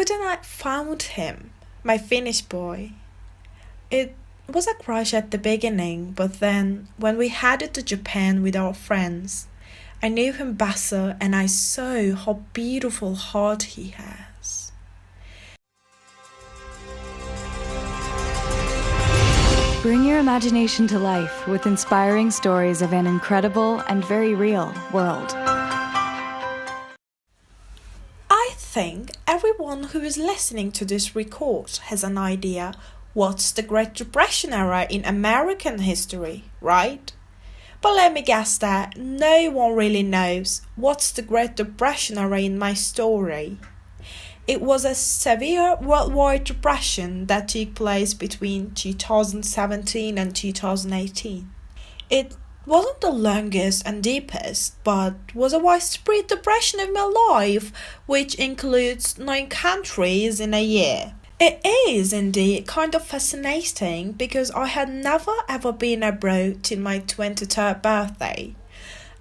But then I found him, my Finnish boy. It was a crush at the beginning, but then when we headed to Japan with our friends, I knew him better and I saw how beautiful heart he has. Bring your imagination to life with inspiring stories of an incredible and very real world. I think everyone who is listening to this record has an idea what's the Great Depression era in American history, right? But let me guess that no one really knows what's the Great Depression era in my story. It was a severe worldwide depression that took place between 2017 and 2018. It wasn't the longest and deepest, but was a widespread depression of my life, which includes 9 countries in a year. It is indeed kind of fascinating because I had never ever been abroad till my 23rd birthday.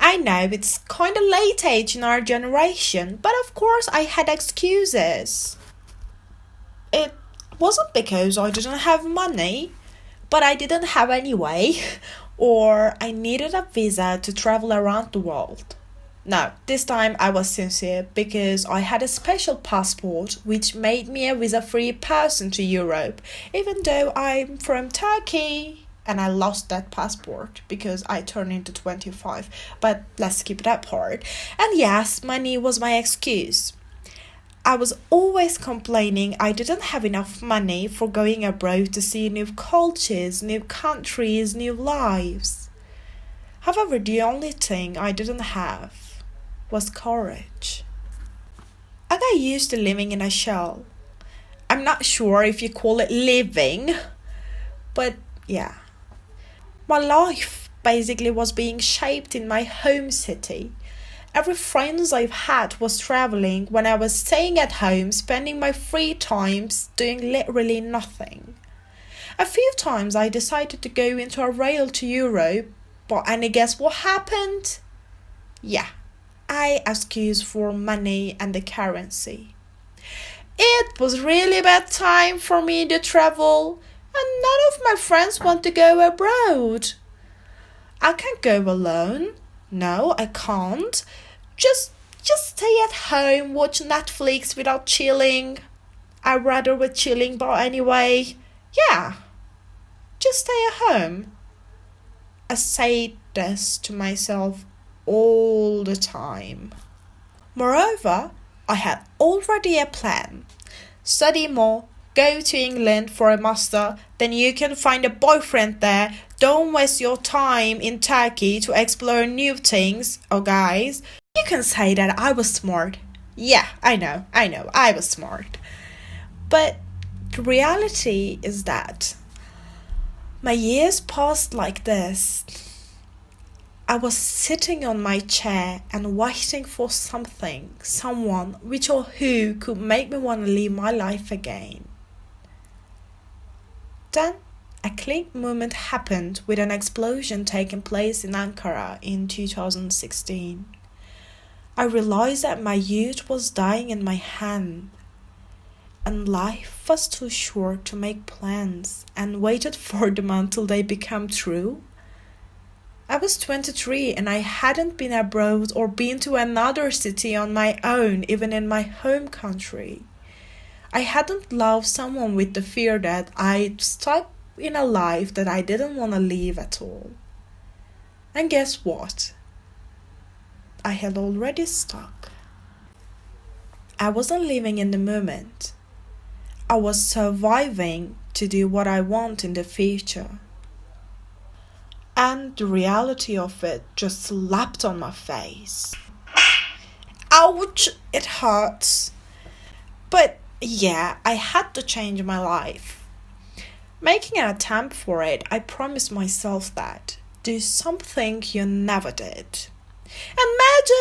I know it's kind of late age in our generation, but of course I had excuses. It wasn't because I didn't have money, but I didn't have anyway, or I needed a visa to travel around the world. No, this time I was sincere because I had a special passport which made me a visa-free person to Europe, even though I'm from Turkey. And I lost that passport because I turned into 25. But let's skip that part. And yes, money was my excuse. I was always complaining I didn't have enough money for going abroad to see new cultures, new countries, new lives. However, the only thing I didn't have was courage. I got used to living in a shell. I'm not sure if you call it living, but yeah. My life basically was being shaped in my home city. Every friend I've had was traveling when I was staying at home, spending my free times doing literally nothing. A few times I decided to go into a rail to Europe, but any guess what happened? Yeah, I excused for money and the currency. It was really bad time for me to travel. And none of my friends want to go abroad. I can't go alone. No, I can't. Just stay at home, watch Netflix without chilling. I'd rather with chilling, but anyway, yeah. Just stay at home. I say this to myself all the time. Moreover, I had already a plan. Study more. Go to England for a master, then you can find a boyfriend there. Don't waste your time in Turkey to explore new things. Oh guys, you can say that I was smart. Yeah, I know, I was smart. But the reality is that my years passed like this. I was sitting on my chair and waiting for something, someone, which or who could make me want to live my life again. Then a click moment happened with an explosion taking place in Ankara in 2016. I realized that my youth was dying in my hand, and life was too short to make plans and waited for them until they became true. I was 23 and I hadn't been abroad or been to another city on my own, even in my home country. I hadn't loved someone with the fear that I'd stuck in a life that I didn't want to live at all. And guess what? I had already stuck. I wasn't living in the moment. I was surviving to do what I want in the future. And the reality of it just slapped on my face. Ouch, it hurts. But yeah, I had to change my life. Making an attempt for it, I promised myself that. Do something you never did. And magic!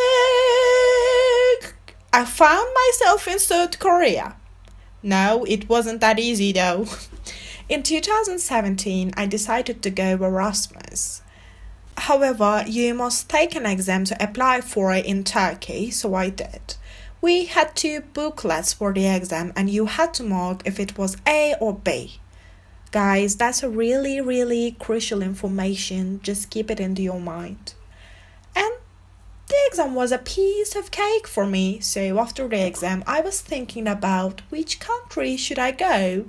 I found myself in South Korea. No, it wasn't that easy though. In 2017, I decided to go Erasmus. However, you must take an exam to apply for it in Turkey, so I did. We had two booklets for the exam and you had to mark if it was A or B. Guys, that's a really, really crucial information. Just keep it into your mind. And the exam was a piece of cake for me. So after the exam, I was thinking about which country should I go.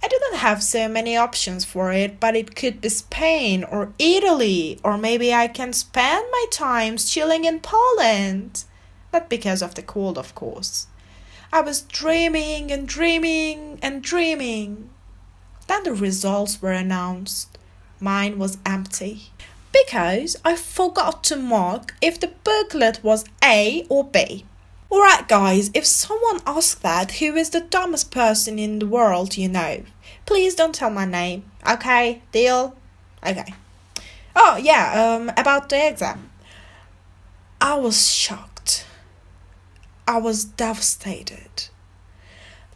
I didn't have so many options for it, but it could be Spain or Italy, or maybe I can spend my time chilling in Poland. Not because of the cold, of course. I was dreaming and dreaming and dreaming. Then the results were announced. Mine was empty. Because I forgot to mark if the booklet was A or B. Alright guys, if someone asks that, who is the dumbest person in the world you know? Please don't tell my name. Okay, deal? Okay. Oh yeah, about the exam. I was shocked. I was devastated.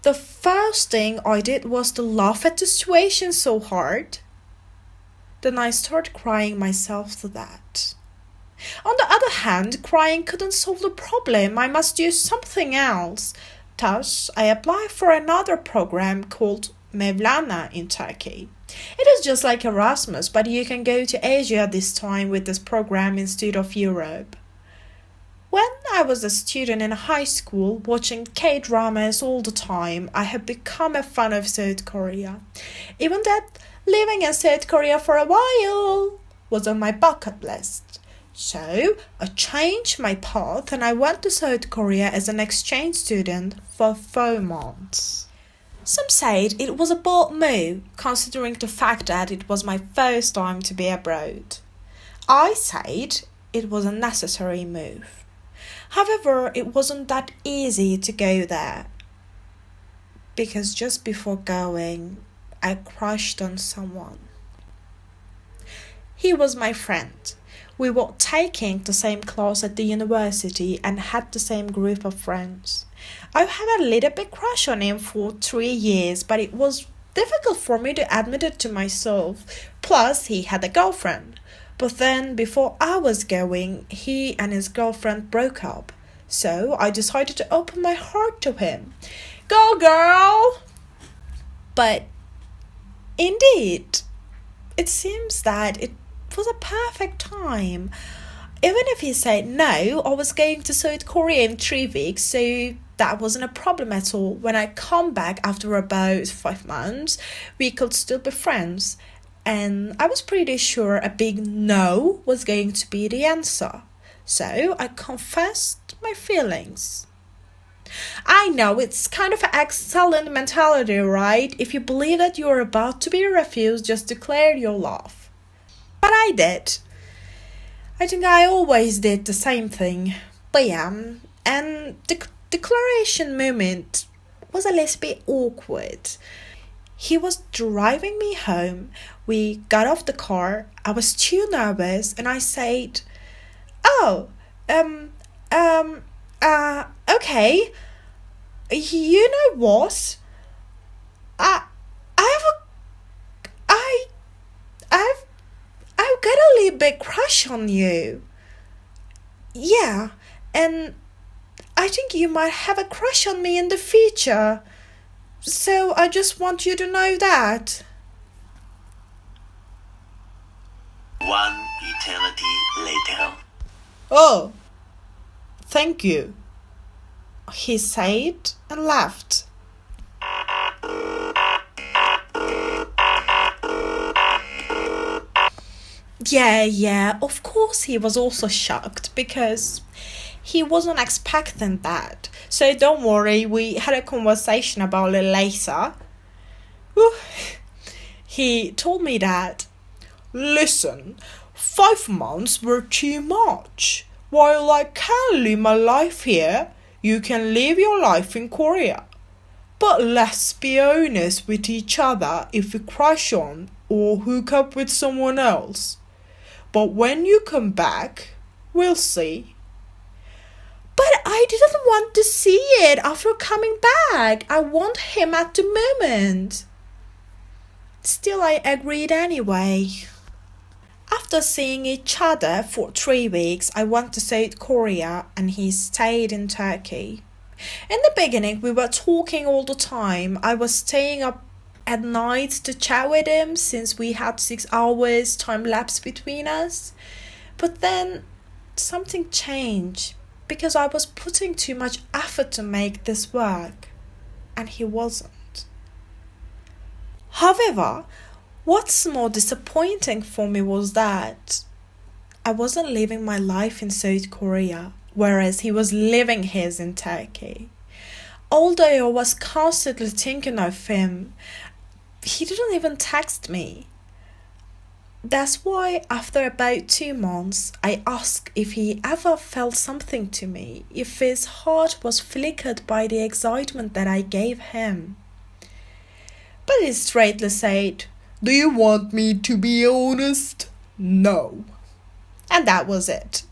The first thing I did was to laugh at the situation so hard. Then I started crying myself to that. On the other hand, crying couldn't solve the problem. I must do something else. Thus, I applied for another program called Mevlana in Turkey. It is just like Erasmus, but you can go to Asia this time with this program instead of Europe. When I was a student in high school, watching K-dramas all the time, I have become a fan of South Korea. Even that living in South Korea for a while was on my bucket list. So I changed my path and I went to South Korea as an exchange student for 4 months. Some said it was a bold move, considering the fact that it was my first time to be abroad. I said it was a necessary move. However, it wasn't that easy to go there. Because just before going, I crushed on someone. He was my friend. We were taking the same class at the university and had the same group of friends. I had a little bit crush on him for 3 years, but it was difficult for me to admit it to myself. Plus, he had a girlfriend. But then, before I was going, he and his girlfriend broke up. So I decided to open my heart to him. Go, girl! But indeed, it seems that it was a perfect time. Even if he said no, I was going to South Korea in 3 weeks, so that wasn't a problem at all. When I come back after about 5 months, we could still be friends. And I was pretty sure a big no was going to be the answer. So I confessed my feelings. I know it's kind of an excellent mentality, right? If you believe that you're about to be refused, just declare your love. But I did. I think I always did the same thing. But yeah, and the declaration moment was a little bit awkward. He was driving me home. We got off the car. I was too nervous and I said, okay. You know what? I've got a little bit crush on you. Yeah, and I think you might have a crush on me in the future. So I just want you to know that. One eternity later. Oh, thank you, he said and laughed. Yeah, of course he was also shocked because he wasn't expecting that. So don't worry, we had a conversation about it later. He told me that, listen, 5 months were too much. While I can live my life here, you can live your life in Korea. But let's be honest with each other if we crush on or hook up with someone else. But when you come back, we'll see. But I didn't want to see it after coming back. I want him at the moment. Still, I agreed anyway. After seeing each other for 3 weeks, I went to South Korea and he stayed in Turkey. In the beginning, we were talking all the time. I was staying up at night to chat with him since we had 6 hours time lapse between us. But then something changed because I was putting too much effort to make this work, and he wasn't. However, what's more disappointing for me was that I wasn't living my life in South Korea, whereas he was living his in Turkey. Although I was constantly thinking of him, he didn't even text me. That's why after about 2 months, I asked if he ever felt something to me, if his heart was flickered by the excitement that I gave him. But he straightly said, "Do you want me to be honest? No." And that was it.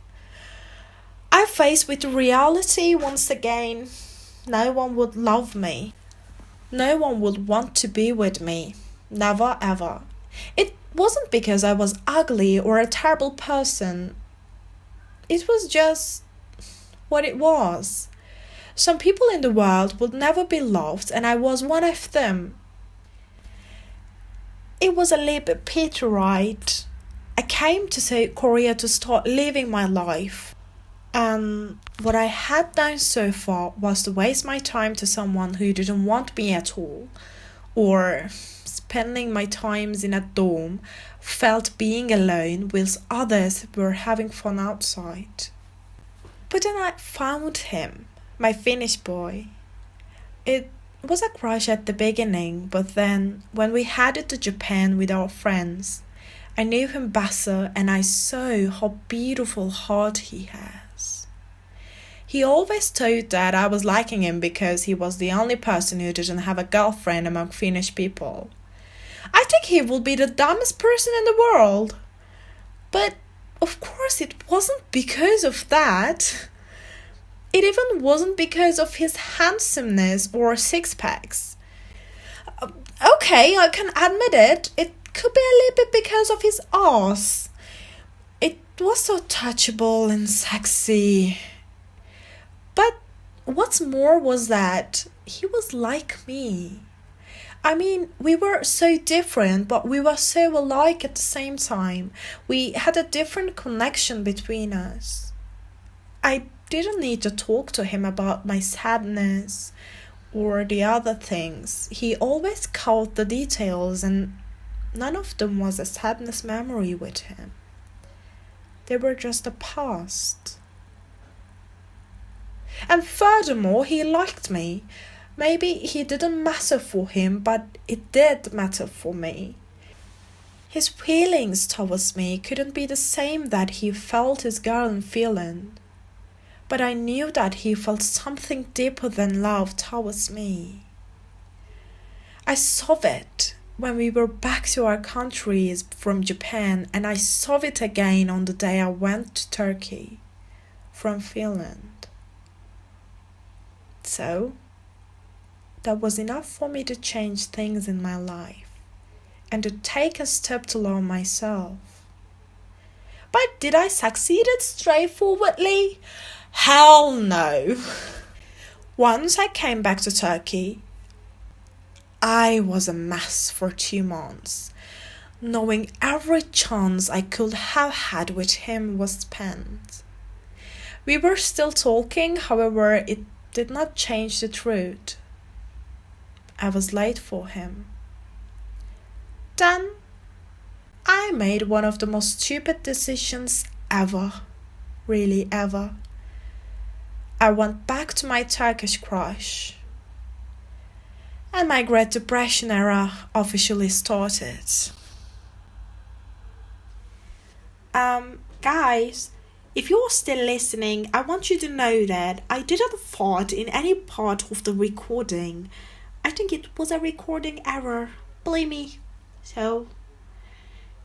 I faced with reality once again. No one would love me. No one would want to be with me. Never ever. It wasn't because I was ugly or a terrible person. It was just what it was. Some people in the world would never be loved, and I was one of them. It was a leap of faith, right? I came to South Korea to start living my life. And what I had done so far was to waste my time to someone who didn't want me at all, or spending my times in a dorm, felt being alone whilst others were having fun outside. But then I found him, my Finnish boy. It was a crush at the beginning, but then when we headed to Japan with our friends, I knew him better and I saw how beautiful heart he has. He always thought that I was liking him because he was the only person who didn't have a girlfriend among Finnish people. I think he will be the dumbest person in the world. But of course it wasn't because of that. It even wasn't because of his handsomeness or six-packs. Okay, I can admit it. It could be a little bit because of his ass. It was so touchable and sexy. But what's more was that he was like me. I mean, we were so different, but we were so alike at the same time. We had a different connection between us. I didn't need to talk to him about my sadness or the other things. He always caught the details, and none of them was a sadness memory with him. They were just a past. And furthermore, he liked me. Maybe he didn't matter for him, but it did matter for me. His feelings towards me couldn't be the same that he felt his girl in Finland. But I knew that he felt something deeper than love towards me. I saw it when we were back to our countries from Japan, and I saw it again on the day I went to Turkey from Finland. So, that was enough for me to change things in my life and to take a step to love myself. But did I succeed it straightforwardly? Hell no. Once I came back to Turkey, I was a mess for 2 months, knowing every chance I could have had with him was spent. We were still talking, however, it did not change the truth. I was late for him. Then, I made one of the most stupid decisions ever. Really ever. I went back to my Turkish crush. And my Great Depression era officially started. Guys, if you're still listening, I want you to know that I didn't fart in any part of the recording. I think it was a recording error. Believe me. So,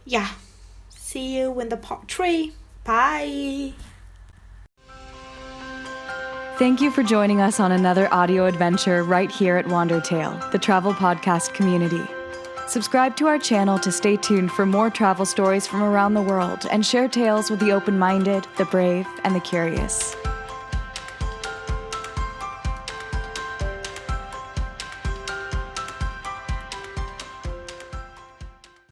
yeah. See you in the part 3. Bye. Thank you for joining us on another audio adventure right here at Wandertale, the travel podcast community. Subscribe to our channel to stay tuned for more travel stories from around the world and share tales with the open-minded, the brave, and the curious.